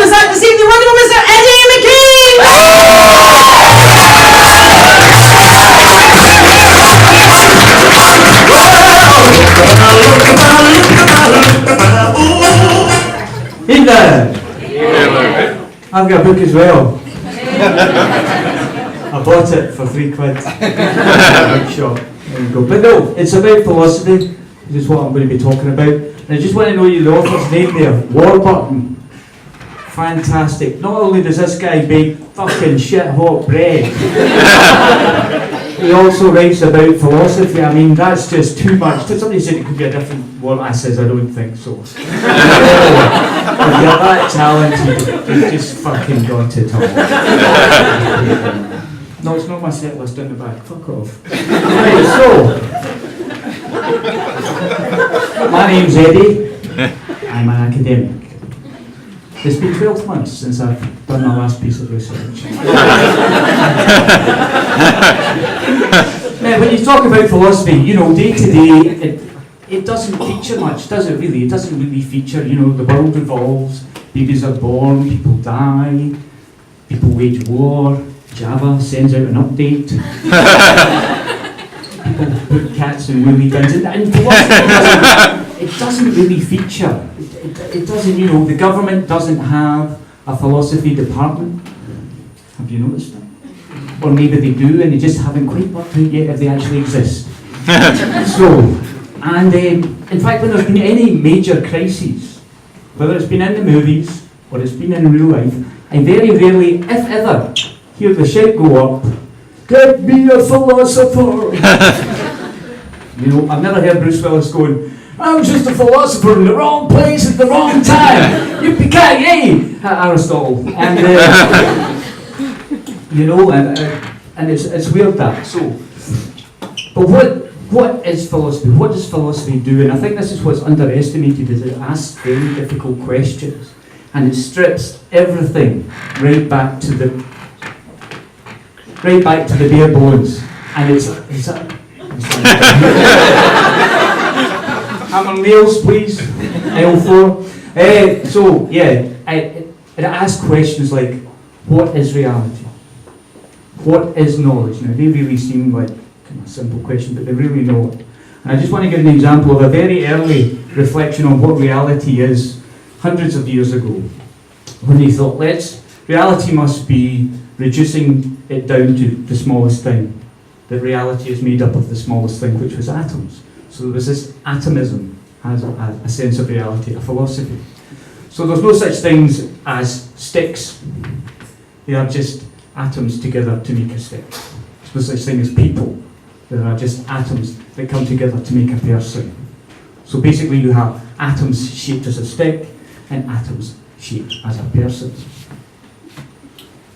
was that this evening? Wonderful Mr. Eddie McKean! Hey there! I've got a book as well. I bought it for £3. Bookshop. There you go. But no, it's about philosophy. This is what I'm going to be talking about. And I just want to know you the author's name there, Warburton. Fantastic. Not only does this guy bake fucking shit hot bread, he also writes about philosophy. I mean, that's just too much. Somebody said it could be a different one. I says, I don't think so. If you're that talented, you've just fucking got it all. No, it's not my set list down the back. Fuck off. Right, so, my name's Eddie. I'm an academic. It's been 12 months since I've done my last piece of research. Now, when you talk about philosophy, you know, day to day, it doesn't feature much, does it really? It doesn't really feature, you know, the world revolves, babies are born, people die, people wage war, Java sends out an update, people put cats in woolly bins, and philosophy it doesn't really feature. It doesn't, you know, the government doesn't have a philosophy department. Have you noticed that? Or maybe they do and they just haven't quite worked out yet if they actually exist. So, and in fact, when there's been any major crises, whether it's been in the movies or it's been in real life, I very rarely, if ever, hear the shout go up, "Get me a philosopher!" You know, I've never heard Bruce Willis going, "I was just a philosopher in the wrong place at the wrong time. Yippee-ki-yay!" Aristotle. And, you know, and it's weird that. So, but what is philosophy? What does philosophy do? And I think this is what's underestimated, is it asks very difficult questions. And it strips everything right back to the bare bones. And it's hammer nails, please. L4. So, yeah, it asks questions like, what is reality? What is knowledge? Now, they really seem like kind of a simple question, but they really know it. And I just want to give an example of a very early reflection on what reality is, hundreds of years ago, when they thought, reality must be reducing it down to the smallest thing. That reality is made up of the smallest thing, which was atoms. So there was this atomism as a sense of reality, a philosophy. So there's no such things as sticks. They are just atoms together to make a stick. There's no such thing as people. There are just atoms that come together to make a person. So basically you have atoms shaped as a stick and atoms shaped as a person.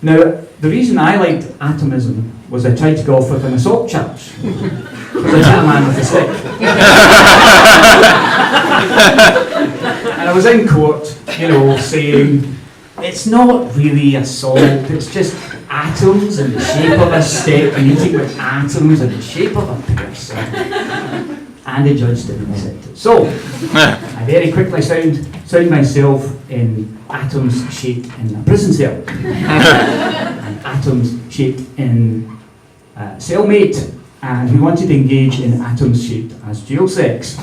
Now, the reason I liked atomism was I tried to go off with an assault charge. Because I hit a man with a stick. And I was in court, you know, saying, it's not really assault, it's just atoms in the shape of a stick meeting with atoms in the shape of a person. And the judge didn't accept it. So, I very quickly found myself in atoms shaped in a prison cell. And atoms shaped in a cellmate, and who wanted to engage in atoms shaped as jail sex.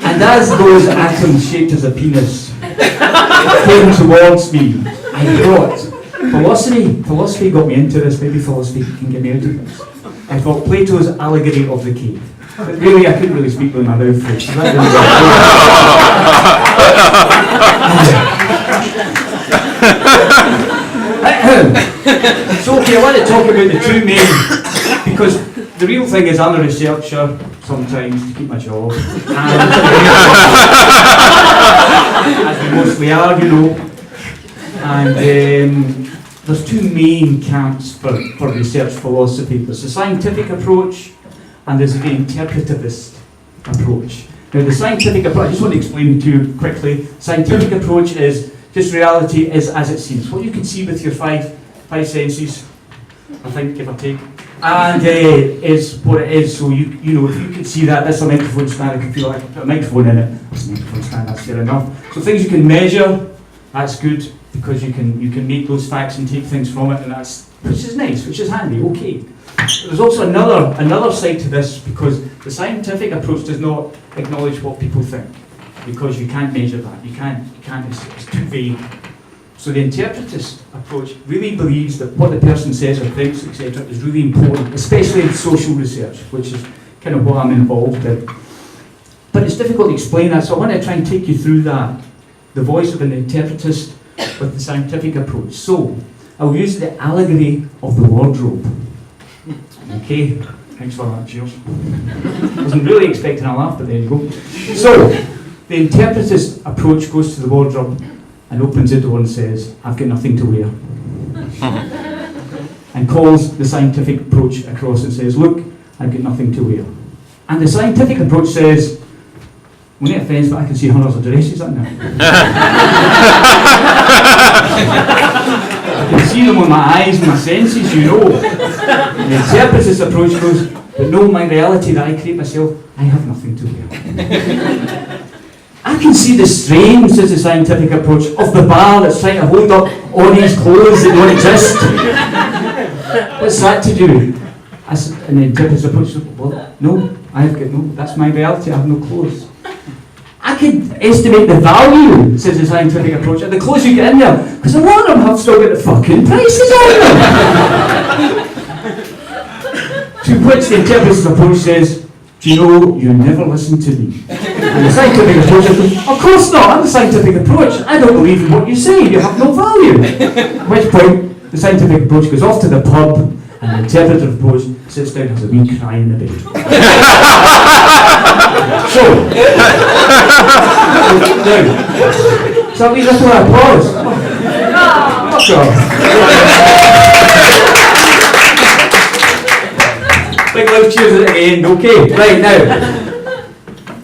And as those atoms shaped as a penis came towards me, I thought, philosophy got me into this, maybe philosophy can get me out of this. I thought Plato's allegory of the cave. But really, I couldn't really speak with my mouth full. So, okay, I want to talk about the two main, because the real thing is I'm a researcher sometimes to keep my job, and, as we mostly are, you know, and there's two main camps for research philosophy. There's the scientific approach and there's the interpretivist approach. Now the scientific approach, I just want to explain to you quickly. Scientific approach is just reality is as it seems. What you can see with your five senses, I think, give or take. And it's what it is. So you know, if you can see that, that's a microphone stand. I can feel like I can put a microphone in it. That's a microphone stand. That's fair enough. So things you can measure, that's good because you can make those facts and take things from it, and which is nice, which is handy. Okay. There's also another side to this because the scientific approach does not acknowledge what people think because you can't measure that. You can't. It's too vague. So the interpretist approach really believes that what the person says or thinks, etc., is really important, especially in social research, which is kind of what I'm involved in. But it's difficult to explain that, so I want to try and take you through that, the voice of an interpretist with the scientific approach. So I'll use the allegory of the wardrobe. Okay, thanks for that, cheers. Wasn't really expecting a laugh, but there you go. So the interpretist approach goes to the wardrobe and opens the door and says, I've got nothing to wear. And calls the scientific approach across and says, look, I've got nothing to wear. And the scientific approach says, well, no offence, but I can see hundreds of dresses in there. I can see them with my eyes and my senses, you know. And the interpretist approach goes, but no, my reality that I create myself, I have nothing to wear. I can see the strain, says the scientific approach, of the bar that's trying to hold up all these clothes that don't exist. What's that to do? And the interpretist approach, well, no, that's my reality, I have no clothes. I can estimate the value, says the scientific approach, of the clothes you get in there, because a lot of them have still got the fucking prices on them. To which the interpretist approach says, do you know, you never listen to me. And the scientific approach is, of course not, I'm the scientific approach. I don't believe in what you say, you have no value. At which point, the scientific approach goes off to the pub, and the interpretive approach sits down and has a wee cry in the bed. So, now, so we just want to applause. Fuck off. Big loud cheers at the end, okay. Right, now.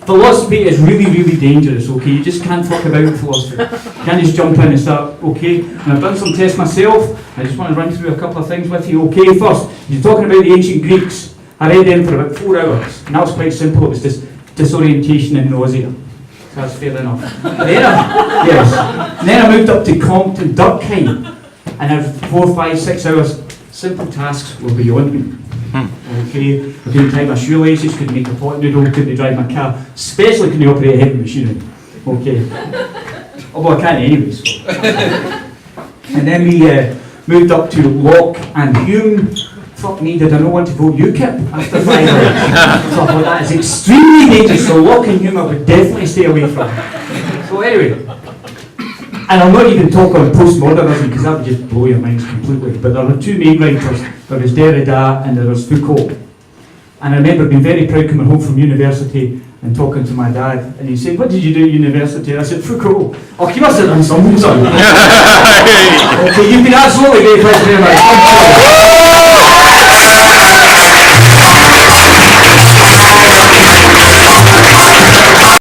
Philosophy is really, really dangerous, okay? You just can't talk about philosophy. You can't just jump in and start, okay? And I've done some tests myself. I just want to run through a couple of things with you, okay? First, you're talking about the ancient Greeks. I read them for about 4 hours, and that was quite simple. It was just disorientation and nausea. So that's fair enough. Then I moved up to Comte and Durkheim, and after 4, 5, 6 hours, simple tasks were beyond me. Okay, I couldn't tie my shoelaces, couldn't make a pot noodle, couldn't drive my car, especially couldn't operate a heavy machinery. Okay. Although I can't anyway, so. And then we moved up to Locke and Hume. Fuck me, did I not want to vote UKIP after 5 hours? Stuff like that is extremely dangerous, so Locke and Hume I would definitely stay away from. So anyway, and I'll not even talk on postmodernism because that would just blow your minds completely. But there were 2 main writers. There was Derrida and there was Foucault. And I remember being very proud coming home from university and talking to my dad. And he said, what did you do at university? And I said, Foucault. Oh, you must have done something, son. Okay, you've been absolutely great. Thank you very much.